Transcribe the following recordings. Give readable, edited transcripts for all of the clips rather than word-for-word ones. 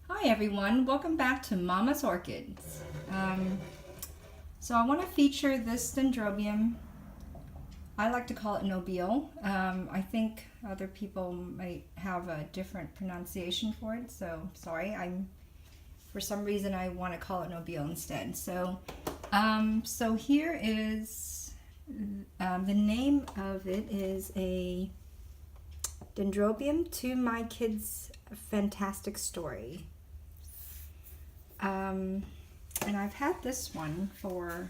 Hi everyone, welcome back to Mama's Orchids. So I want to feature this Dendrobium. I like to call it Nobile. I think other people might have a different pronunciation for it, so sorry. For some reason I want to call it Nobile instead. So here is the name of it is a Dendrobium to my kids' fantastic story. And I've had this one for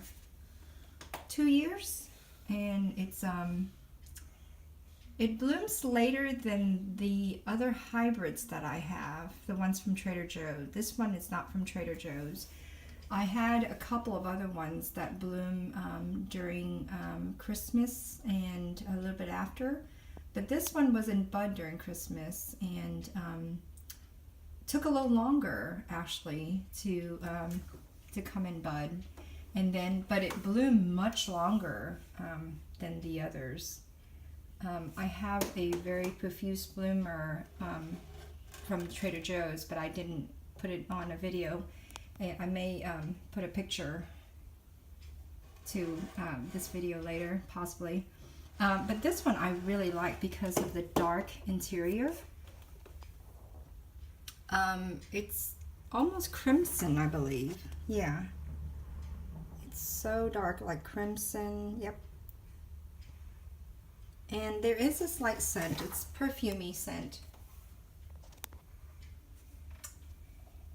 2 years, and it blooms later than the other hybrids that I have, the ones from Trader Joe's. This one is not from Trader Joe's. I had a couple of other ones that bloom during Christmas and a little bit after, but this one was in bud during Christmas and took a little longer actually to come in bud, and then but it bloomed much longer than the others. I have a very profuse bloomer from Trader Joe's, but I didn't put it on a video. I may put a picture to this video later, possibly. But this one I really like because of the dark interior. It's almost crimson, I believe. Yeah. It's so dark, like crimson. Yep. And there is a slight scent. It's perfumey scent.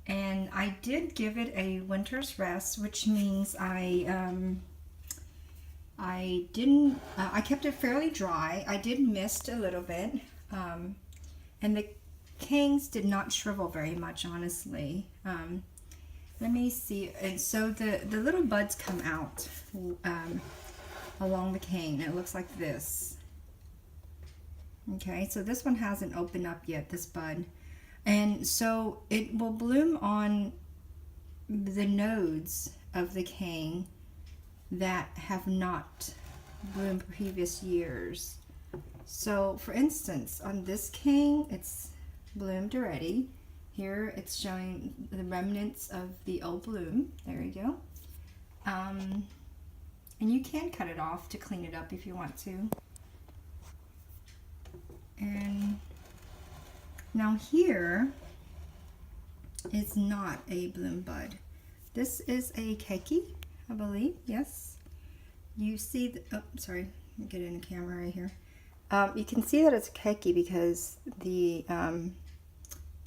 And I did give it a winter's rest, which means I kept it fairly dry. I did mist a little bit. And the canes did not shrivel very much, honestly. Let me see. And so the little buds come out along the cane. It looks like this. Okay, so this one hasn't opened up yet, this bud. And so it will bloom on the nodes of the cane that have not bloomed previous years. So for instance, on this cane, it's bloomed already. Here it's showing the remnants of the old bloom. There you go. And you can cut it off to clean it up if you want to. And now here is not a bloom bud. This is a keiki, I believe. Yes. You see the, oh, sorry, let me get it in the camera right here. You can see that it's a keiki because the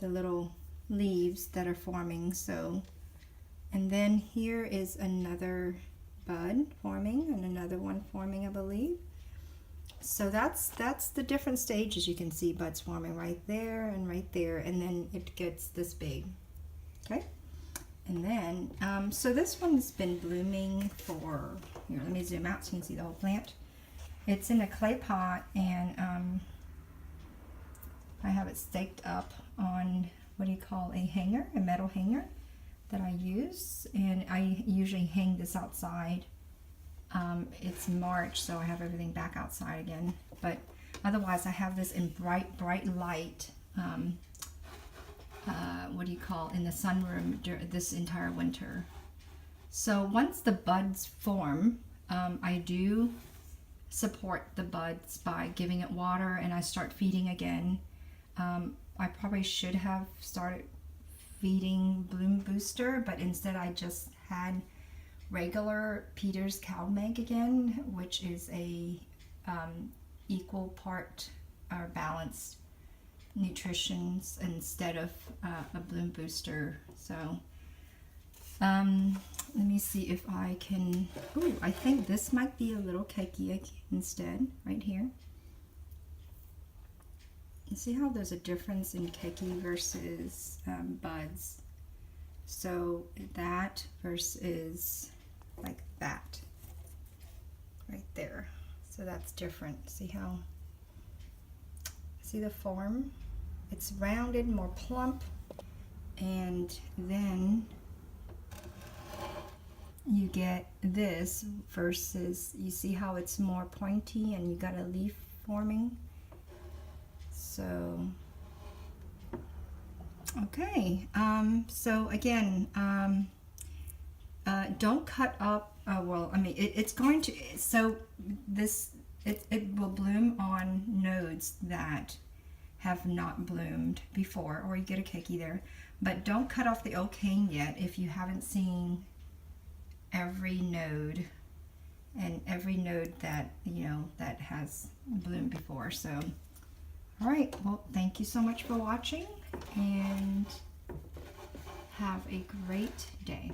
little leaves that are forming. So, and then here is another bud forming and another one forming, I believe. So that's the different stages. You can see buds forming right there, and then it gets this big. Okay, and then so this one's been blooming for, here, let me zoom out so you can see the whole plant. It's in a clay pot, and I have it staked up on what do you call a hanger, a metal hanger that I use, and I usually hang this outside. It's March, so I have everything back outside again, but otherwise I have this in bright light, what do you call, in the sunroom this entire winter. So once the buds form, I do support the buds by giving it water, and I start feeding again. I probably should have started feeding Bloom Booster, but instead I just had regular Peter's cow milk again, which is a equal part or balanced nutrition instead of a Bloom Booster. So let me see if I can, ooh, I think this might be a little keiki instead, right here. You see how there's a difference in keiki versus buds. So that versus like that right there. So that's different. See how, see the form? It's rounded, more plump, and then you get this versus, you see how it's more pointy and you got a leaf forming. So Okay, so again, don't cut up, well, I mean, it's going to, so this, it will bloom on nodes that have not bloomed before, or you get a keiki there. But don't cut off the old cane yet if you haven't seen every node and every node that, you know, that has bloomed before. So, all right, well, thank you so much for watching, and have a great day.